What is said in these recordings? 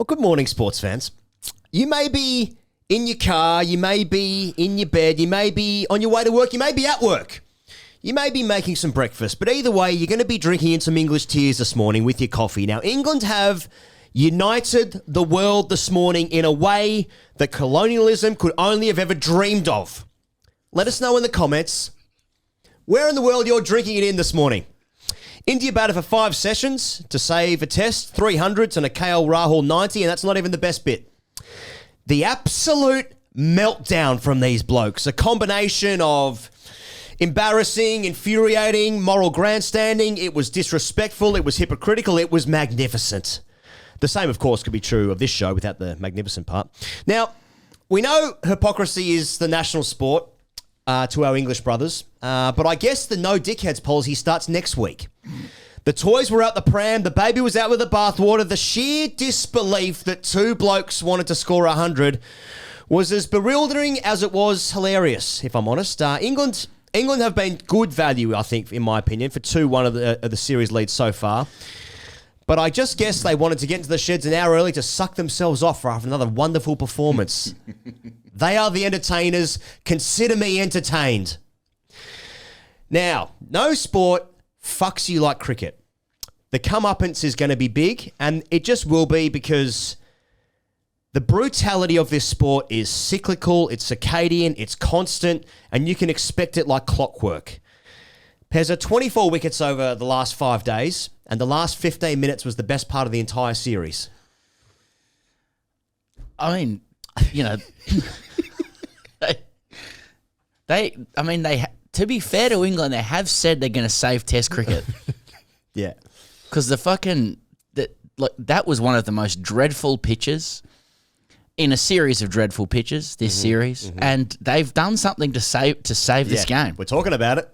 good morning, sports fans. You may be in your car, you may be in your bed, you may be on your way to work, you may be at work. You may be making some breakfast, but either way, you're going to be drinking in some English tears this morning with your coffee. Now, England have united the world this morning in a way that colonialism could only have ever dreamed of. Let us know in the comments where in the world you're drinking it in this morning. India batted for 5 sessions to save a test, 300s and a KL Rahul 90, and that's not even the best bit. The absolute meltdown from these blokes, a combination of embarrassing, infuriating, moral grandstanding. It was disrespectful, it was hypocritical, it was magnificent. The same, of course, could be true of this show without the magnificent part. Now, we know hypocrisy is the national sport to our English brothers, but I guess the no dickheads policy starts next week. The toys were out the pram, the baby was out with the bathwater. The sheer disbelief that 2 blokes wanted to score 100 was as bewildering as it was hilarious, if I'm honest. England have been good value, I think, in my opinion, for 2-1 of the series leads so far. But I just guess they wanted to get into the sheds an hour early to suck themselves off for another wonderful performance. They are the entertainers. Consider me entertained. Now, no sport fucks you like cricket. The comeuppance is going to be big, and it just will be because the brutality of this sport is cyclical, it's circadian, it's constant, and you can expect it like clockwork. Pezza, 24 wickets over the last 5 days, and the last 15 minutes was the best part of the entire series. I mean, you know, to be fair to England, they have said they're going to save Test cricket. Yeah. Because that was one of the most dreadful pitches in a series of dreadful pitches this series, and they've done something to save this game. We're talking about it.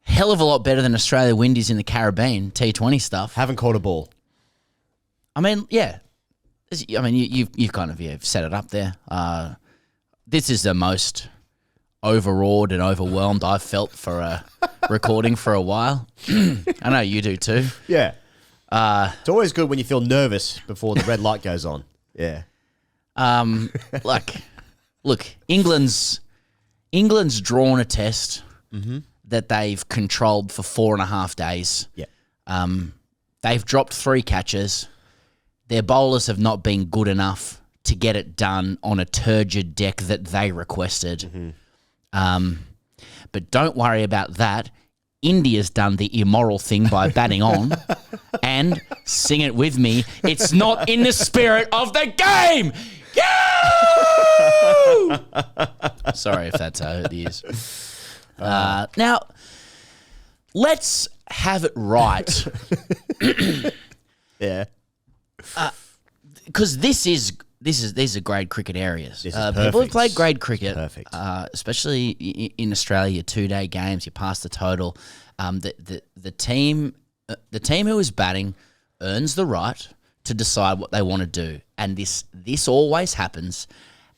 Hell of a lot better than Australia Windies in the Caribbean T20 stuff. Haven't caught a ball. I mean, yeah. I mean, you've kind of set it up there. This is the most overawed and overwhelmed I've felt for a recording for a while. I know you do too. Yeah. It's always good when you feel nervous before the red light goes on. Yeah. Look, England's drawn a test that they've controlled for 4.5 days. Yeah. They've dropped 3 catches. Their bowlers have not been good enough to get it done on a turgid deck that they requested. But don't worry about that. India's done the immoral thing by batting on, and sing it with me, it's not in the spirit of the game. Sorry if that's how it is. Now, let's have it right. Yeah. Because these are grade cricket areas. People have played grade cricket, Perfect. Especially in Australia. Your 2-day games, you pass the total. The team who is batting earns the right to decide what they want to do, and this always happens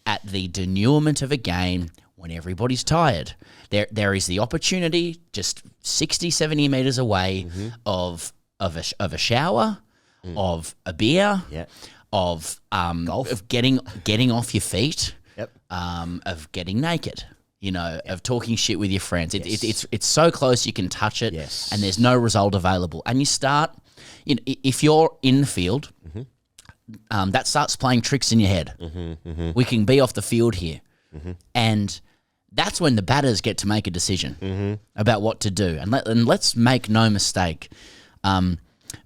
at the denouement of a game when everybody's tired. There is the opportunity just 60, 70 metres away of a shower, of a beer. Yeah. Of Golf. of getting off your feet, Yep. Of getting naked, of talking shit with your friends. It's so close you can touch it, Yes. and there's no result available. And you start, if you're in the field, that starts playing tricks in your head. We can be off the field here, and that's when the batters get to make a decision about what to do. And let's make no mistake.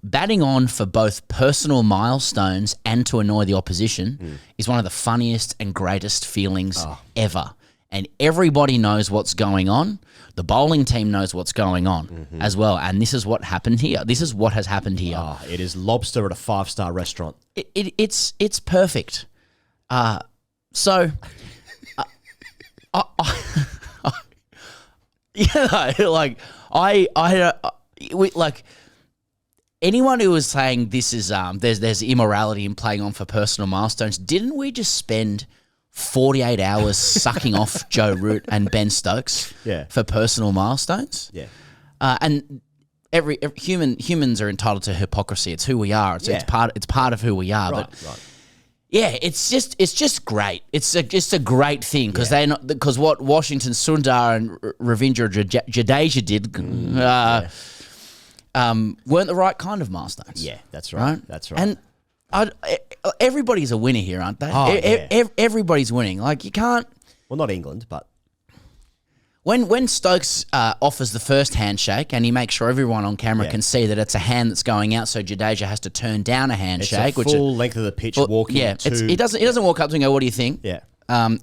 Batting on for both personal milestones and to annoy the opposition is one of the funniest and greatest feelings ever. And everybody knows what's going on. The bowling team knows what's going on as well. And this is what happened here. This is what has happened here. It is lobster at a 5-star restaurant. It's perfect. So, anyone who was saying this is there's immorality in playing on for personal milestones, didn't we just spend 48 hours sucking off Joe Root and Ben Stokes for personal milestones? Yeah. And humans are entitled to hypocrisy. It's who we are. It's part of who we are. Right, but right. yeah, it's just great. It's just a great thing because what Washington Sundar and Ravindra Jadeja did weren't the right kind of milestones. Yeah, that's right. That's right. And everybody's a winner here, aren't they? Everybody's winning. Like you can't. Well, not England, but when Stokes offers the first handshake and he makes sure everyone on camera can see that it's a hand that's going out, so Jadeja has to turn down a handshake. It's a full length of the pitch walking. Yeah, he doesn't walk up to him and go, "What do you think?" Yeah.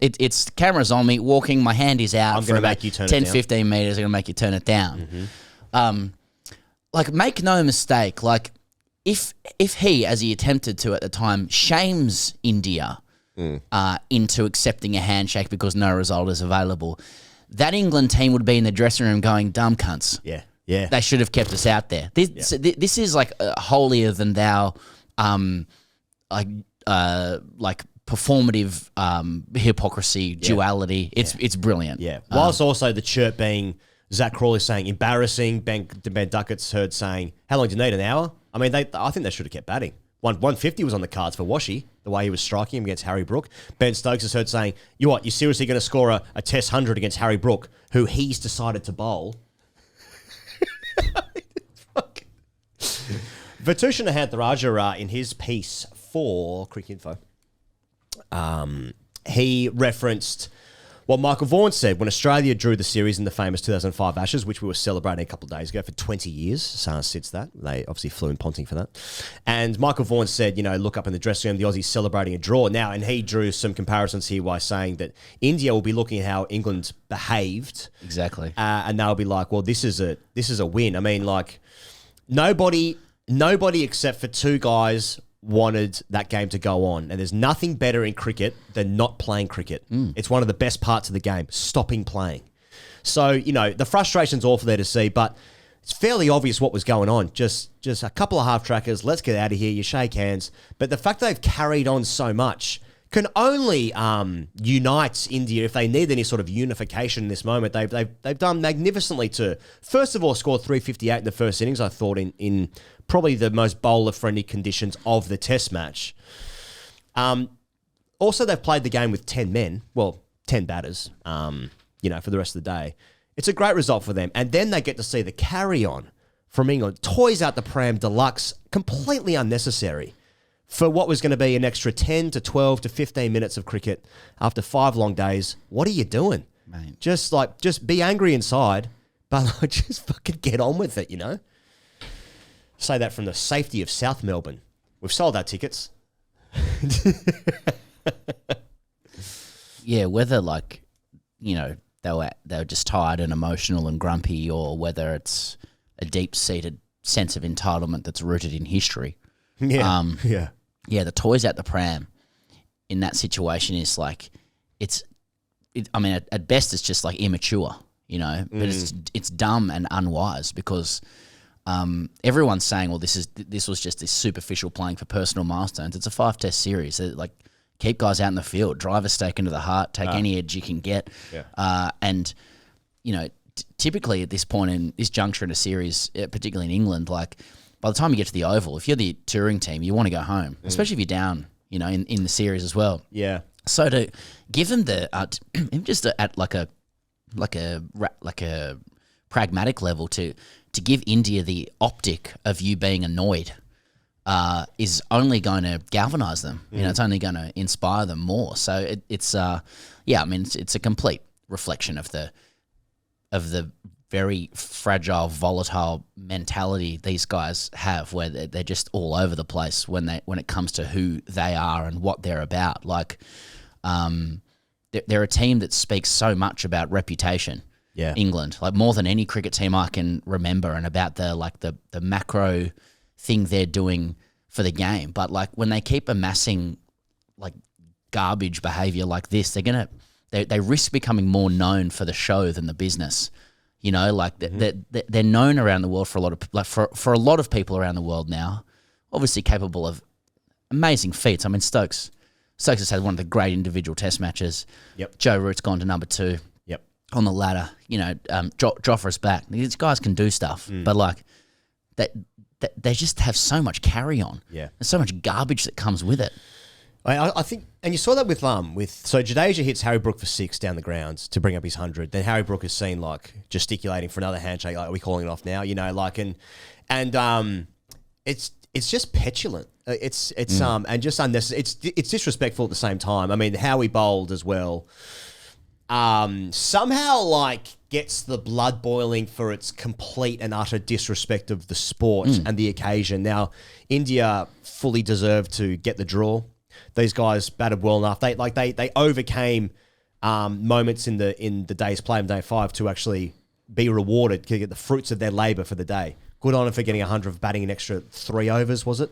It's cameras on me, walking. My hand is out. I'm for about make you turn 10, 15 meters. I'm going to make you turn it down. Like, make no mistake. Like, if he, as he attempted to at the time, shames India into accepting a handshake because no result is available, that England team would be in the dressing room going, "Dumb cunts." Yeah, yeah. They should have kept us out there. This is like holier than thou, like performative hypocrisy, duality. It's brilliant. Yeah. Whilst also the chirp being Zach Crawley saying embarrassing, Ben Duckett's heard saying, "How long do you need? An hour?" I mean, I think they should have kept batting. 150 was on the cards for Washi, the way he was striking him against Harry Brook. Ben Stokes has heard saying, "You seriously going to score a Test 100 against Harry Brook, who he's decided to bowl?" Vithushan Hantharajah, in his piece for Cricket Info, he referenced what Michael Vaughan said when Australia drew the series in the famous 2005 Ashes, which we were celebrating a couple of days ago for 20 years since that. They obviously flew in Ponting for that. And Michael Vaughan said, look up in the dressing room, the Aussies celebrating a draw. Now, and he drew some comparisons here by saying that India will be looking at how England behaved. Exactly. And they'll be like, well, this is a win. I mean, like, nobody except for two guys wanted that game to go on. And there's nothing better in cricket than not playing cricket. It's one of the best parts of the game, stopping playing. So, the frustration's awful there to see, but it's fairly obvious what was going on. Just a couple of half-trackers, let's get out of here, you shake hands. But the fact they've carried on so much can only unite India if they need any sort of unification in this moment. They've done magnificently to, first of all, score 358 in the first innings, I thought, in probably the most bowler-friendly conditions of the Test match. Also, they've played the game with 10 men, 10 batters, for the rest of the day. It's a great result for them. And then they get to see the carry-on from England. Toys out the Pram Deluxe, completely unnecessary for what was going to be an extra 10 to 12 to 15 minutes of cricket after 5 long days. What are you doing? Mate. Just be angry inside, but just fucking get on with it, Say that from the safety of South Melbourne. We've sold our tickets. Yeah, whether they were just tired and emotional and grumpy, or whether it's a deep-seated sense of entitlement that's rooted in history. Yeah, yeah. The toys out the pram in that situation is like, at best it's just like immature, but it's dumb and unwise because everyone's saying, well, this was just this superficial playing for personal milestones. It's a 5-test series. Like, keep guys out in the field, drive a stake into the heart, take any edge you can get. Yeah. Typically at this point in this juncture in a series, particularly in England, like by the time you get to the Oval, if you're the touring team, you want to go home, especially if you're down, in the series as well. Yeah. So to give them the just at like a pragmatic level to give India the optic of you being annoyed is only going to galvanise them. It's only going to inspire them more. So it's a complete reflection of the very fragile, volatile mentality these guys have, where they're just all over the place when it comes to who they are and what they're about. Like, they're a team that speaks so much about reputation. Yeah. England, like more than any cricket team I can remember, and about the macro thing they're doing for the game. But like when they keep amassing like garbage behavior like this, they risk becoming more known for the show than the business. They're known around the world for a lot of for a lot of people around the world now. Obviously capable of amazing feats. I mean, Stokes has had one of the great individual Test matches. Yep. Joe Root's gone to number 2. Yep. On the ladder, Jofra's back. These guys can do stuff, but like that they just have so much carry on. Yeah. There's so much garbage that comes with it. I think, and you saw that with so Jadeja hits Harry Brook for 6 down the grounds to bring up his 100. Then Harry Brook is seen like gesticulating for another handshake. Like, are we calling it off now? You know, like and it's just petulant. It's and just unnecessary. It's disrespectful at the same time. I mean, how he bowled as well. Somehow like gets the blood boiling for its complete and utter disrespect of the sport and the occasion. Now, India fully deserved to get the draw. These guys batted well enough. They overcame moments in the day's play on day 5 to actually be rewarded, to get the fruits of their labour for the day. Good on him for getting 100, batting an extra 3 overs, was it?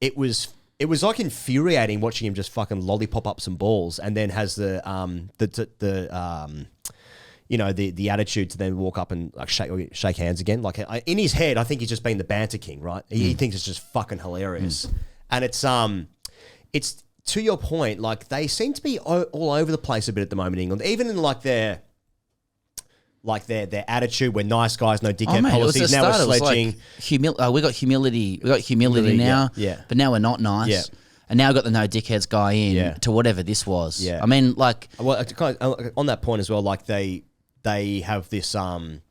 It was like infuriating watching him just fucking lollipop up some balls, and then has the attitude to then walk up and like shake hands again. Like in his head, I think he's just been the banter king, right? He thinks it's just fucking hilarious, and it's to your point. Like they seem to be all over the place a bit at the moment in England, even in like their attitude. We're nice guys, no dickhead policies. Now we're sledging. We got humility. We got humility now. Yeah. But now we're not nice. Yeah. And now we've got the no dickheads guy in to whatever this was. Yeah. I mean, like, well, kind of, on that point as well, like they have this cartel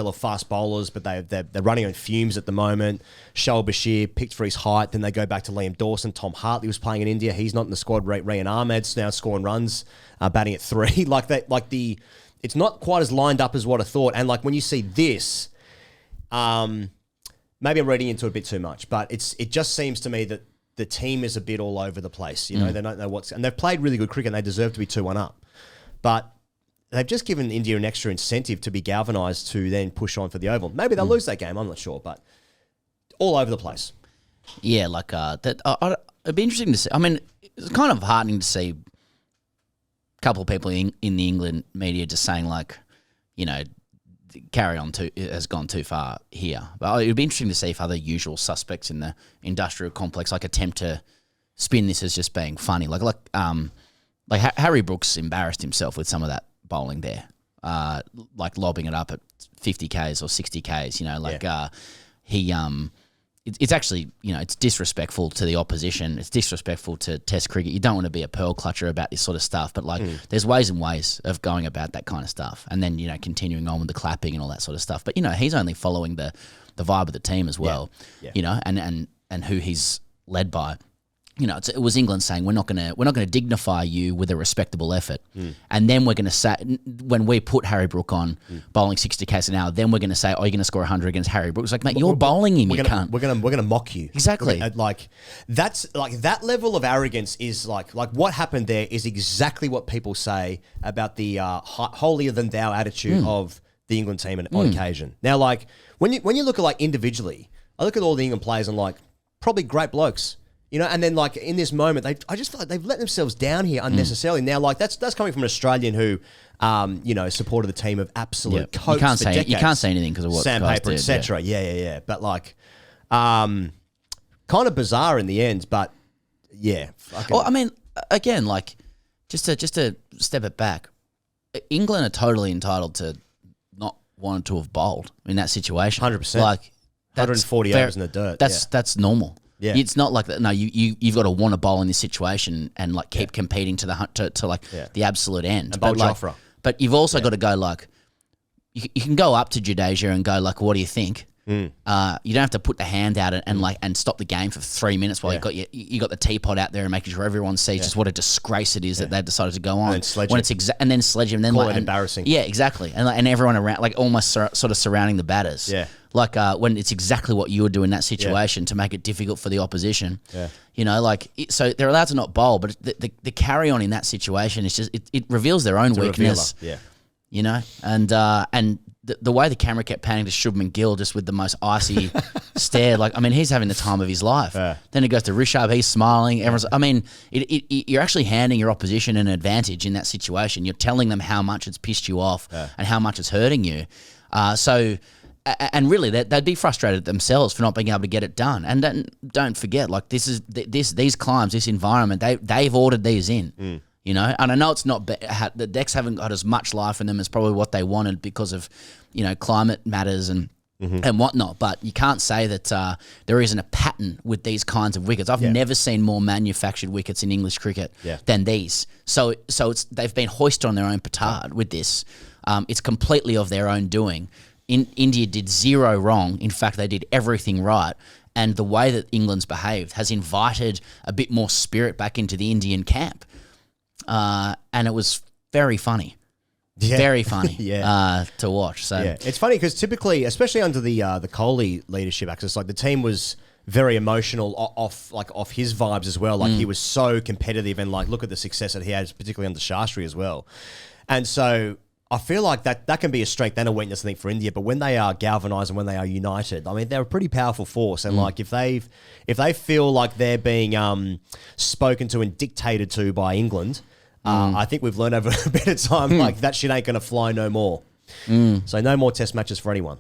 of fast bowlers, but they're running on fumes at the moment. Shoaib Bashir picked for his height. Then they go back to Liam Dawson. Tom Hartley was playing in India. He's not in the squad. Rayan Ahmed's now scoring runs, batting at 3. It's not quite as lined up as what I thought. And like when you see this, maybe I'm reading into it a bit too much, but it just seems to me that the team is a bit all over the place. You know, they don't know and they've played really good cricket and they deserve to be 2-1 up. But they've just given India an extra incentive to be galvanised to then push on for the Oval. Maybe they'll lose that game, I'm not sure, but all over the place. Yeah, like that. It'd be interesting to see. I mean, it's kind of heartening to see couple of people in the England media just saying like, you know, carry on has gone too far here. But it would be interesting to see if other usual suspects in the industrial complex like attempt to spin this as just being funny. Like Harry Brooks embarrassed himself with some of that bowling there, like lobbing it up at 50 Ks or 60 Ks. You know, like It's actually, you know, it's disrespectful to the opposition. It's disrespectful to Test cricket. You don't want to be a pearl clutcher about this sort of stuff, but like there's ways and ways of going about that kind of stuff. And then, you know, continuing on with the clapping and all that sort of stuff. But, you know, he's only following the vibe of the team as well, you know, and who he's led by. You know, it was England saying we're not gonna dignify you with a respectable effort, and then we're gonna say when we put Harry Brook on bowling 60 k's an hour, then we're gonna say, oh, you're gonna score 100 against Harry Brook. It's like, mate, you're bowling him, you can't. We're gonna mock you. Exactly. That's like that level of arrogance is like what happened there is exactly what people say about the holier than thou attitude of the England team on occasion. Now, like when you look at like individually, I look at all the England players and like probably great blokes. You know, and then like in this moment, I just feel like they've let themselves down here unnecessarily. Now, like that's coming from an Australian who, you know, supported the team of absolute coach for decades. You can't say anything because of what sandpaper, etc. Yeah. But like, kind of bizarre in the end. But yeah. Well, I mean, again, like just to step it back, England are totally entitled to not wanting to have bowled in that situation. 100%. Like 140 overs in the dirt. That's normal. Yeah. It's not like that. No, you've got to want to bowl in this situation and like keep competing to the absolute end. And bowl Jofra. But you've also got to go like, you can go up to Jadeja and go like, what do you think? You don't have to put the hand out and stop the game for 3 minutes while you got the teapot out there and making sure everyone sees just what a disgrace it is that they've decided to go on. And then sledge him. And then sledge him. And then call it embarrassing. Yeah, exactly. And everyone around, like almost sort of surrounding the batters. Yeah. Like when it's exactly what you would do in that situation to make it difficult for the opposition. Yeah. You know, like so they're allowed to not bowl, but the carry on in that situation is just it reveals their own weakness. Yeah. You know, and the way the camera kept panning to Shubman Gill just with the most icy stare, like I mean, he's having the time of his life. Yeah. Then it goes to Rishabh, he's smiling. Everyone's, I mean, you're actually handing your opposition an advantage in that situation. You're telling them how much it's pissed you off and how much it's hurting you. And really, they'd be frustrated themselves for not being able to get it done. And don't forget, like these climbs, this environment, they've ordered these in. You know, and I know it's not the decks haven't got as much life in them as probably what they wanted because of, you know, climate matters and whatnot. But you can't say that there isn't a pattern with these kinds of wickets. I've never seen more manufactured wickets in English cricket than these. So they've been hoisted on their own petard with this. It's completely of their own doing. India did zero wrong. In fact, they did everything right. And the way that England's behaved has invited a bit more spirit back into the Indian camp. And it was very funny. Very funny to watch. So it's funny because typically, especially under the Kohli leadership axis, like the team was very emotional off his vibes as well. Like he was so competitive and like look at the success that he had, particularly under Shastri as well. And so I feel like that can be a strength and a weakness, I think, for India. But when they are galvanised and when they are united, I mean, they're a pretty powerful force. And like if they feel like they're being spoken to and dictated to by England. I think we've learned over a bit of time, like that shit ain't going to fly no more. So no more test matches for anyone.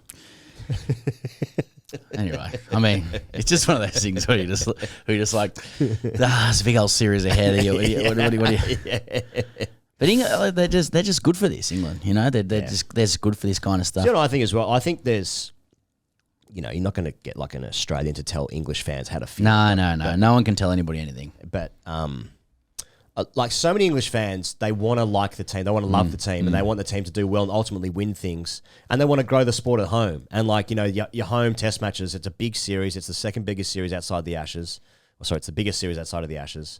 Anyway, I mean, it's just one of those things where you just like, it's a big old series ahead of you. What do you? But England, they're just good for this. England, you know, they're just good for this kind of stuff. You know what I think as well? I think there's, you know, you're not going to get like an Australian to tell English fans how to feel. No one can tell anybody anything. But like so many English fans, they want to like the team, they want to love the team, and they want the team to do well and ultimately win things, and they want to grow the sport at home. And like, you know, your home test matches, it's a big series. It's the second biggest series outside the Ashes. It's the biggest series outside of the Ashes.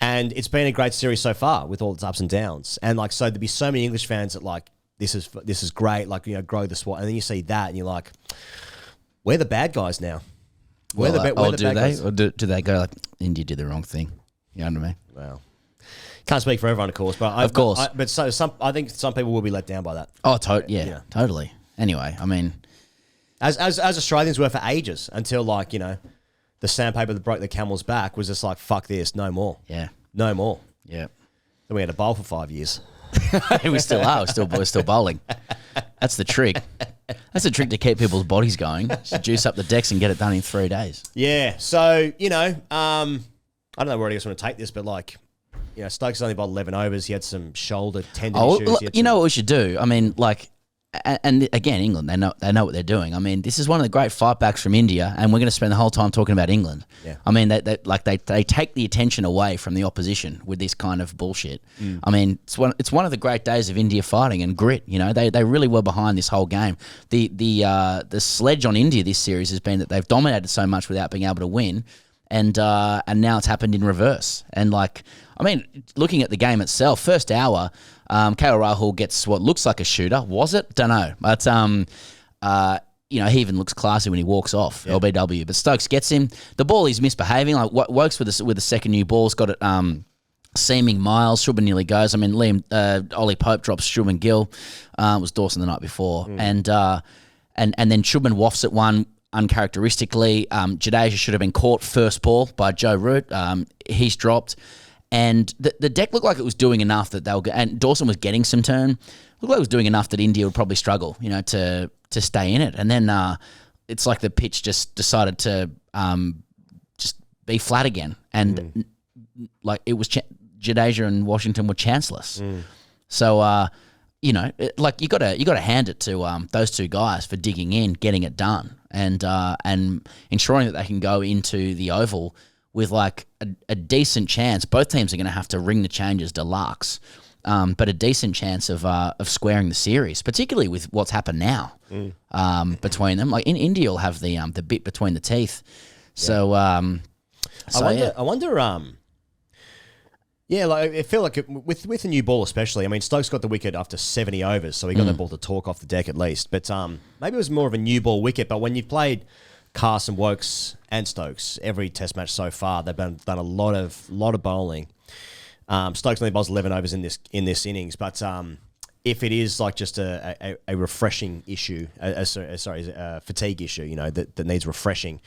And it's been a great series so far with all its ups and downs. And like, so there'd be so many English fans that like, this is great, like, you know, grow the sport. And then you see that and you're like, we're the bad guys now. Do they go like, India did the wrong thing? You know what I mean? Well, can't speak for everyone, of course, but I think some people will be let down by that. Oh, totally. Anyway, I mean, as Australians were for ages until like, you know, the sandpaper that broke the camel's back was just like, fuck this, no more. Yeah, no more. Yeah. Then we had to bowl for 5 years. We still are. We're still bowling. That's the trick. That's the trick to keep people's bodies going. Just juice up the decks and get it done in 3 days. Yeah. So, you know, I don't know where I just want to take this, but like, you know, Stokes only bowled 11 overs. He had some shoulder tendon issues. You know what we should do? I mean, like, and again, England, they know what they're doing. I mean, this is one of the great fight backs from India, and we're going to spend the whole time talking about England. Yeah. I mean, they take the attention away from the opposition with this kind of bullshit. I mean, it's one of the great days of India fighting and grit. You know, they really were behind this whole game. The sledge on India this series has been that they've dominated so much without being able to win. And now it's happened in reverse. And like, I mean, looking at the game itself, first hour, KL Rahul gets what looks like a shooter. Was it? Don't know. But you know, he even looks classy when he walks off. Yeah. LBW. But Stokes gets him. The ball is misbehaving. Like Wokes with the second new ball's got it seaming miles. Shubman nearly goes. I mean, Ollie Pope drops Shubman Gill. It was Dawson the night before, and then Shubman wafts at one. Uncharacteristically, Jadeja should have been caught first ball by Joe Root. He's dropped, and the deck looked like it was doing enough that they'll. And Dawson was getting some turn. Looked like it was doing enough that India would probably struggle, you know, to stay in it. And then it's like the pitch just decided to just be flat again, and like it was Jadeja and Washington were chanceless. So. You know, like you got to hand it to those two guys for digging in, getting it done, and ensuring that they can go into the Oval with like a decent chance. Both teams are going to have to ring the changes deluxe, but a decent chance of squaring the series, particularly with what's happened now between them. Like in India, will have the bit between the teeth. So, I wonder. Yeah, like I feel like with a new ball especially. I mean, Stokes got the wicket after 70 overs, so he got the ball to talk off the deck at least. But maybe it was more of a new ball wicket. But when you've played Carson, Wokes, and Stokes every Test match so far, they've done a lot of bowling. Stokes only bowls 11 overs in this innings, but if it is like just a refreshing issue, fatigue issue, you know, that needs refreshing,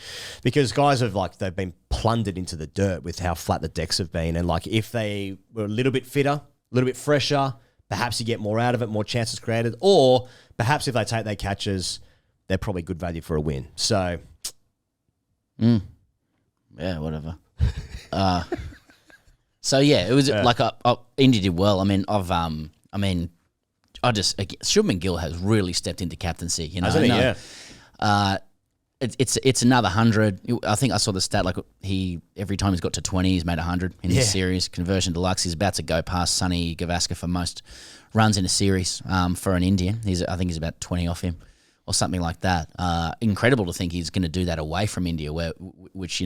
because guys they've been plundered into the dirt with how flat the decks have been, and like if they were a little bit fitter, a little bit fresher, perhaps you get more out of it, more chances created, or perhaps if they take their catches, they're probably good value for a win. So, yeah, whatever. So yeah, it was like India did well. I mean, again, Shubman Gill has really stepped into captaincy. You know, Hasn't he? Yeah. It's another 100. I think I saw the stat like every time he's got to 20, he's made 100 in this series. Conversion deluxe. He's about to go past Sonny Gavaskar for most runs in a series for an Indian. I think he's about 20 off him or something like that. Incredible to think he's going to do that away from India, which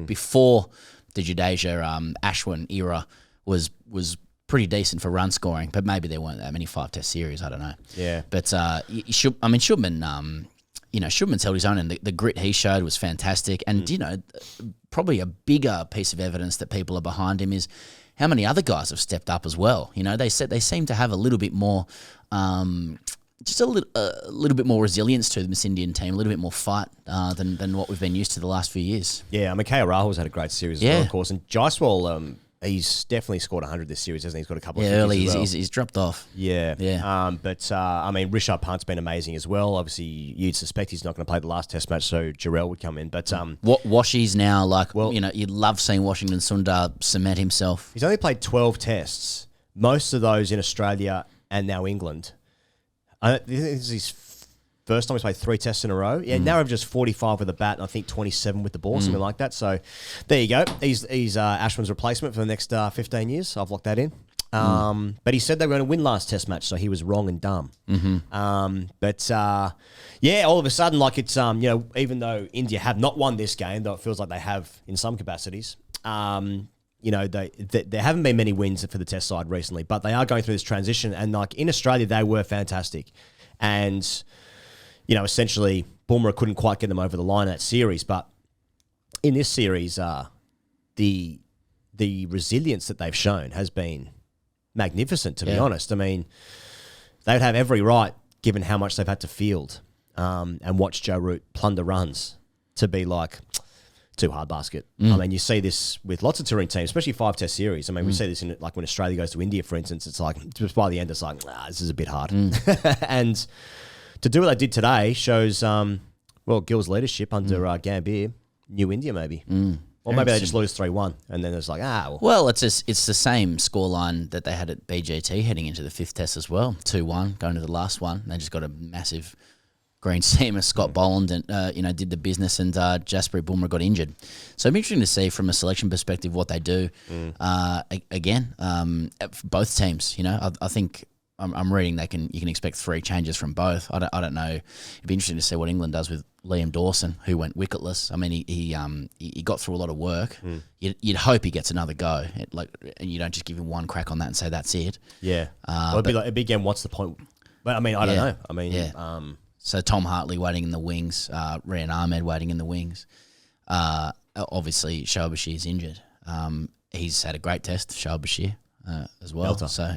before the Jadeja Ashwin era was pretty decent for run scoring, but maybe there weren't that many 5-test series. I don't know. Yeah. But Shubman. Shubman's held his own, and the grit he showed was fantastic. And, probably a bigger piece of evidence that people are behind him is how many other guys have stepped up as well. You know, they seem to have a little bit more, just a little bit more resilience to this Indian team, a little bit more fight than what we've been used to the last few years. Yeah, I mean, KL Rahul's had a great series as well, of course. And Jaiswal, he's definitely scored 100 this series, hasn't he? He's got a couple of early. As well. He's dropped off. Yeah. Yeah. But I mean, Rishabh Pant's been amazing as well. Obviously, you'd suspect he's not going to play the last Test match, so Jarrell would come in. But Washi's now you'd love seeing Washington Sundar cement himself. He's only played 12 Tests, most of those in Australia and now England. This is his first time he's played 3 Tests in a row. Yeah, now just 45 with the bat, and I think 27 with the ball, something like that. So there you go. He's Ashwin's replacement for the next 15 years. I've locked that in. But he said they were going to win last Test match, so he was wrong and dumb. All of a sudden, like it's even though India have not won this game, though it feels like they have in some capacities. There haven't been many wins for the Test side recently, but they are going through this transition. And like in Australia, they were fantastic, and essentially Bumrah couldn't quite get them over the line in that series. But in this series, the resilience that they've shown has been magnificent, to be honest. I mean, they'd have every right, given how much they've had to field and watch Joe Root plunder runs, to be like, too hard basket. I mean, you see this with lots of touring teams, especially 5-test series. I mean, we see this in like when Australia goes to India, for instance. It's like, just by the end, it's like, this is a bit hard. And to do what they did today shows, Gill's leadership under Gambhir, New India maybe. Or maybe they just lose 3-1, and then it's like, Well, it's the same scoreline that they had at BGT heading into the 5th test as well. 2-1, going to the last one. They just got a massive green seamer, Scott Boland, and did the business, and Jasprit Bumrah got injured. So it'll be interesting to see from a selection perspective what they do. Again, both teams. I think I'm reading you can expect 3 changes from both. I don't know. It'd be interesting to see what England does with Liam Dawson, who went wicketless. I mean, he got through a lot of work. You'd hope he gets another go, and you don't just give him one crack on that and say that's it. Yeah. It'd be again, what's the point? But I mean, I don't know. I mean, so Tom Hartley waiting in the wings, Rian Ahmed waiting in the wings. Obviously, Shoaib Bashir is injured. He's had a great test, Shoaib Bashir. As well, so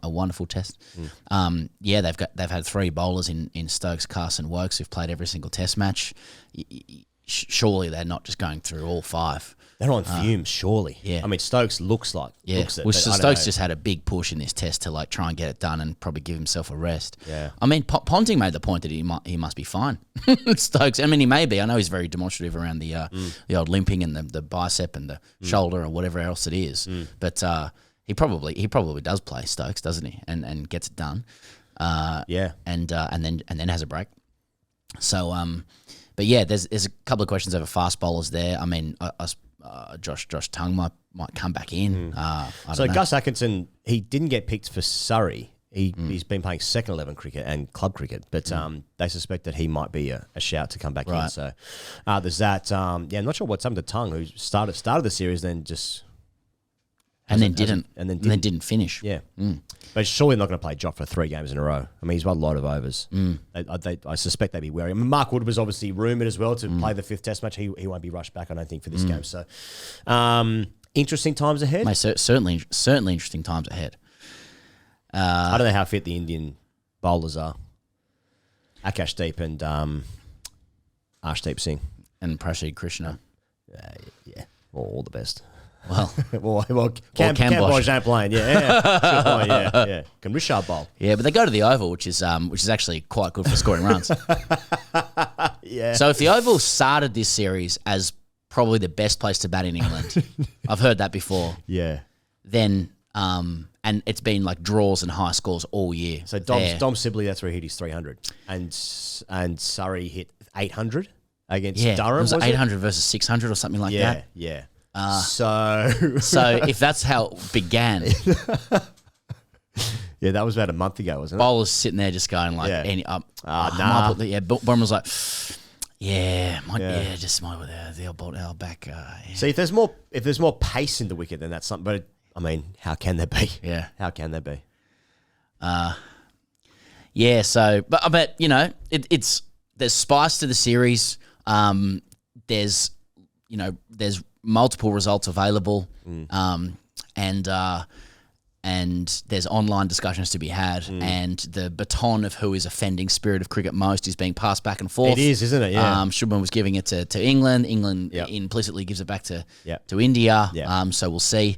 a wonderful test. They've had 3 bowlers in Stokes, Carson, Wokes who've played every single test match. Surely they're not just going through all 5. They're on fumes, surely. Yeah, I mean Stokes looks it. Stokes just had a big push in this test to try and get it done and probably give himself a rest. Yeah, I mean Ponting made the point that he must be fine. Stokes, I mean he may be. I know he's very demonstrative around the old limping and the bicep and the shoulder or whatever else it is, but. He probably does play Stokes, doesn't he? And gets it done. And then has a break. So but yeah, there's a couple of questions over fast bowlers there. I mean, Josh Tongue might come back in. So Gus Atkinson, he didn't get picked for Surrey. He's been playing second 11 cricket and club cricket, but they suspect that he might be a shout to come back in. So there's that. I'm not sure what's happened to Tongue, who started the series, then just. And then didn't finish. Yeah. But surely not going to play Jot for 3 games in a row. I mean, he's won a lot of overs. I suspect they'd be wary. I mean, Mark Wood was obviously rumoured as well to play the 5th test match. He won't be rushed back, I don't think, for this game. So, interesting times ahead. Mate, certainly interesting times ahead. I don't know how fit the Indian bowlers are. Akashdeep and Arshdeep Singh. And Prashid Krishna. Yeah, all the best. Well, Camboge ain't playing. Yeah. Can Rishabh bowl? Yeah, but they go to the Oval, which is actually quite good for scoring runs. Yeah. So if the Oval started this series as probably the best place to bat in England, I've heard that before. Yeah. then and it's been like draws and high scores all year. So Dom Sibley, that's where he hit his 300, and Surrey hit 800 against Durham. It was 800 versus 600 or something like that. Yeah. So if that's how it began, yeah, that was about a month ago, wasn't it? bowlers sitting there just going like, nah. Brom was like, just might with the old ball out back. See, if there's more pace in the wicket, then that's something. But I mean, how can there be? Yeah. How can there be? Yeah. So, but you know, there's spice to the series. There's multiple results available. And there's online discussions to be had, and the baton of who is offending spirit of cricket most is being passed back and forth. It is, isn't it? Yeah. Shubman was giving it to England. England implicitly gives it back to India. Yep. So we'll see.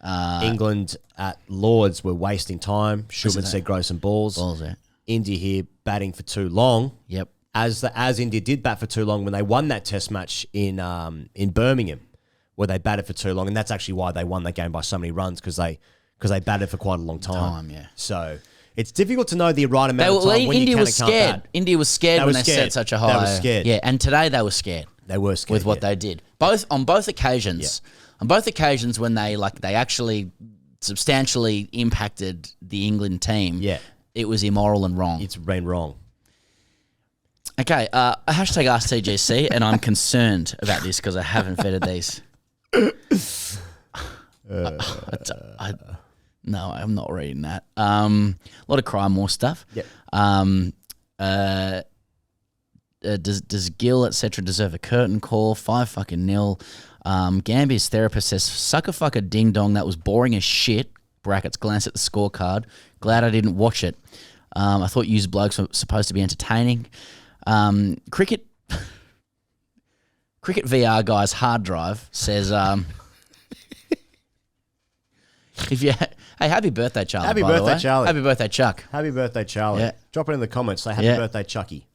England at Lords were wasting time. Shubman said grow some balls. Yeah. India here batting for too long. Yep. As India did bat for too long when they won that Test match in Birmingham, where they batted for too long, and that's actually why they won that game by so many runs because they batted for quite a long time. So it's difficult to know the right amount of time when India you was scared. India was scared when they set such a high. They were scared. Yeah, and today they were scared. They were scared with what they did. On both occasions. Yeah. On both occasions when they actually substantially impacted the England team. Yeah. It was immoral and wrong. It's been wrong. Okay, hashtag AskTGC, and I'm concerned about this because I haven't vetted these. No, I'm not reading that. A lot of crime, more stuff. Yep. Does Gill, etc., deserve a curtain call? 5-0. Gambia's therapist says, suck a fucker ding dong, that was boring as shit. Brackets, glance at the scorecard. Glad I didn't watch it. I thought used blokes were supposed to be entertaining. Cricket VR guy's hard drive says, if you hey, happy birthday, Charlie. Happy birthday, Charlie. Happy birthday, Chuck. Happy birthday, Charlie. Yeah. Drop it in the comments. Say happy birthday, Chucky.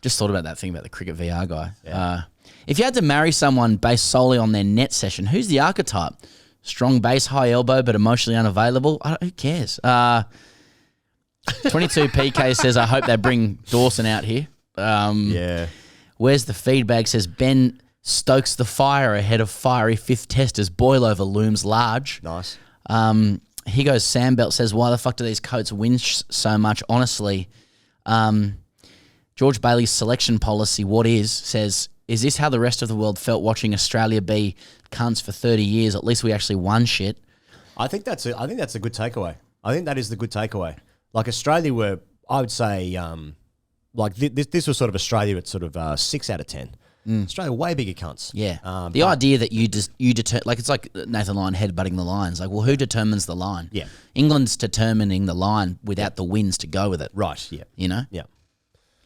Just thought about that thing about the cricket VR guy. Yeah. If you had to marry someone based solely on their net session, who's the archetype? Strong base, high elbow, but emotionally unavailable? Who cares? 22PK says, I hope they bring Dawson out here. Where's the feedback? Says, Ben stokes the fire ahead of fiery fifth test as boil over looms large. Nice. He goes, Sam Belt says, why the fuck do these coats winch so much? Honestly, George Bailey's selection policy, what is this how the rest of the world felt watching Australia be cunts for 30 years? At least we actually won shit. I think that's a good takeaway. I think that is the good takeaway. Like Australia were, I would say, this was sort of Australia at sort of 6 out of 10. Australia way bigger cunts. Yeah. The idea that you it's like Nathan Lyon headbutting the lines. Like, well, who determines the line? Yeah. England's determining the line without the wins to go with it. Right. Yeah. You know. Yeah.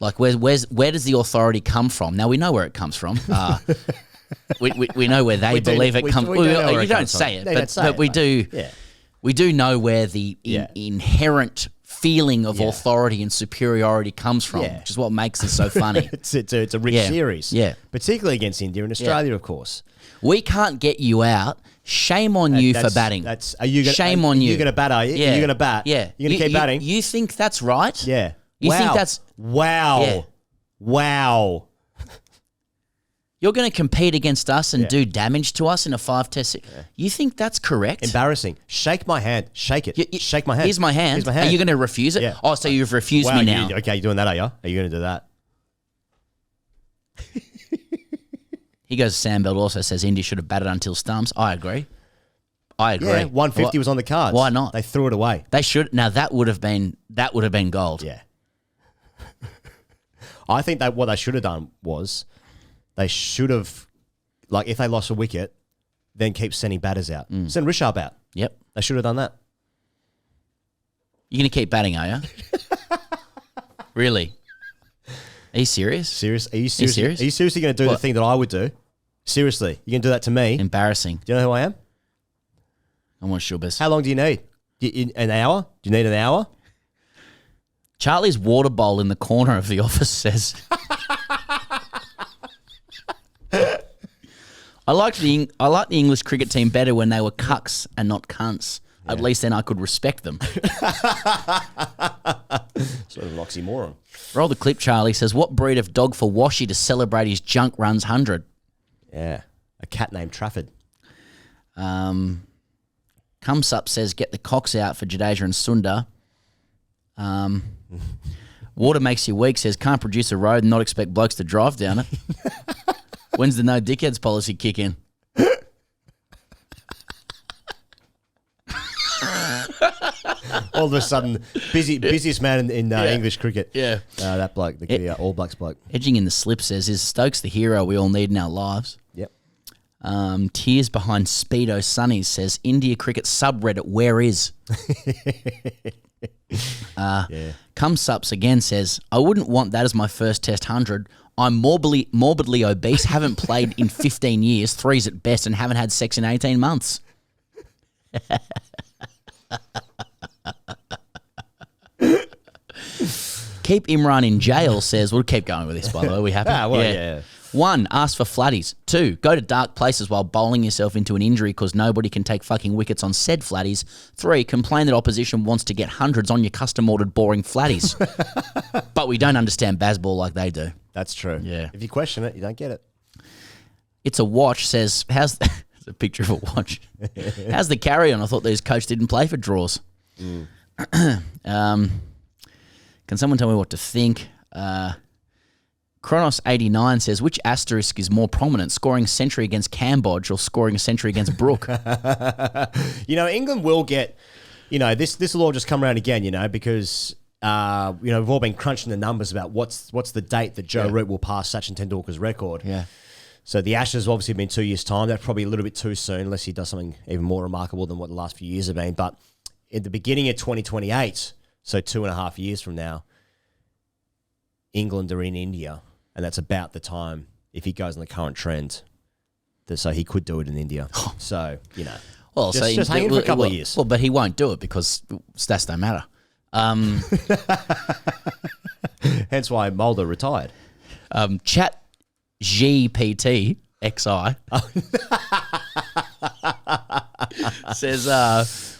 Like, where does the authority come from? Now we know where it comes from. We know where they believe it comes. You don't say it, but we do. Yeah. We do know where the inherent feeling of authority and superiority comes from, which is what makes it so funny. It's a rich series, particularly against India and Australia, of course. We can't get you out. Shame on you for batting. Shame on you. You're going to bat, are you? Yeah. You're going to bat. Yeah. You're going to keep batting. You think that's right? Yeah. You think that's... Wow. Yeah. Wow. You're going to compete against us and do damage to us in a 5-test. Yeah. You think that's correct? Embarrassing. Shake my hand. Shake it. Shake my hand. Here's my hand. Are you going to refuse it? Yeah. Oh, so you've refused me now. Okay, you're doing that, are you? Are you going to do that? He goes, Sam Belt also says India should have batted until stumps. I agree. Yeah, 150 was on the cards. Why not? They threw it away. They should. Now that would have been gold. Yeah. I think that what they should have done was they should have, like, if they lost a wicket, then keep sending batters out. Send Rishabh out. Yep. They should have done that. You're going to keep batting, are you? Really? Are you serious? Serious? Are you serious? Are you seriously going to do the thing that I would do? Seriously? You can do that to me? Embarrassing. Do you know who I am? I'm on Shubas. How long do you need? An hour? Do you need an hour? Charlie's water bowl in the corner of the office says... I like the English cricket team better when they were cucks and not cunts. Yeah. At least then I could respect them. Sort of an oxymoron. Roll the clip, Charlie says, what breed of dog for Washi to celebrate his junk runs 100? Yeah, a cat named Trafford. Comes up says, get the cocks out for Jadeja and Sundar. Water makes you weak says, can't produce a road and not expect blokes to drive down it. When's the no dickheads policy kick in? All of a sudden, busiest man in English cricket. Yeah. That bloke, the All Blacks bloke. Edging in the slip says, is Stokes the hero we all need in our lives? Yep. Tears behind Speedo Sunnies says, India cricket subreddit, where is? Come Sups again says, I wouldn't want that as my first test 100. I'm morbidly obese, haven't played in 15 years, 3s at best, and haven't had sex in 18 months. Keep Imran in jail says, we'll keep going with this, by the way. We happy? Yeah. 1, ask for flatties. 2, go to dark places while bowling yourself into an injury because nobody can take fucking wickets on said flatties. 3, complain that opposition wants to get hundreds on your custom-ordered boring flatties. But we don't understand baseball like they do. That's true. Yeah. If you question it, you don't get it. It's a watch says, how's it's a picture of a watch. How's the carry-on? I thought these coach didn't play for draws. Can someone tell me what to think? Kronos89 says, which asterisk is more prominent, scoring a century against Cambodge or scoring a century against Brook? England will get, this will all just come around again, because, we've all been crunching the numbers about what's the date that Joe Root will pass Sachin Tendulkar's record. Yeah. So the Ashes have obviously been 2 years' time. That's probably a little bit too soon unless he does something even more remarkable than what the last few years have been. But at the beginning of 2028, so 2.5 years from now, England are in India. And that's about the time, if he goes on the current trend, so he could do it in India. So, well, just hang in for a couple of years. Well, but he won't do it because stats don't matter. Hence why Mulder retired. Chat GPT XI says,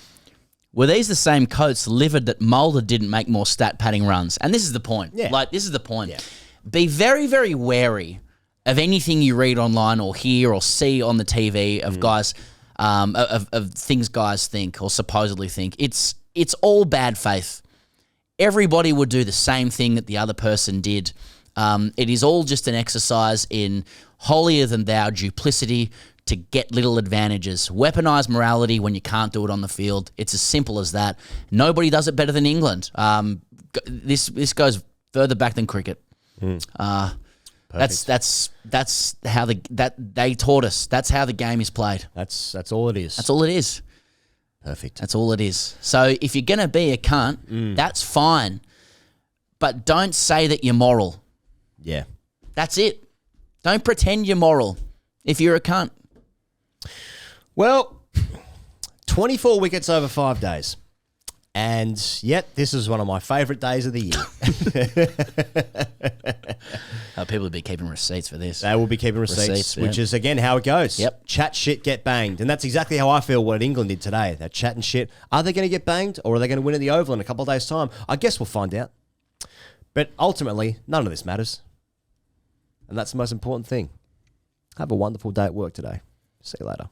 were these the same coats livid that Mulder didn't make more stat padding runs? And this is the point. Yeah. This is the point. Yeah. Be very, very wary of anything you read online or hear or see on the TV of guys, of things guys think or supposedly think. It's all bad faith. Everybody would do the same thing that the other person did. It is all just an exercise in holier-than-thou duplicity to get little advantages. Weaponize morality when you can't do it on the field. It's as simple as that. Nobody does it better than England. This goes further back than cricket. That's how they taught us. That's how the game is played. That's all it is. That's all it is. Perfect. That's all it is. So if you're gonna be a cunt, that's fine, but don't say that you're moral. Yeah. That's it. Don't pretend you're moral if you're a cunt. Well, 24 wickets over 5 days. And yet, this is one of my favourite days of the year. People will be keeping receipts for this. They will be keeping receipts, which is, again, how it goes. Yep. Chat shit, get banged. And that's exactly how I feel what England did today. They're chatting shit. Are they going to get banged or are they going to win at the Oval in a couple of days' time? I guess we'll find out. But ultimately, none of this matters. And that's the most important thing. Have a wonderful day at work today. See you later.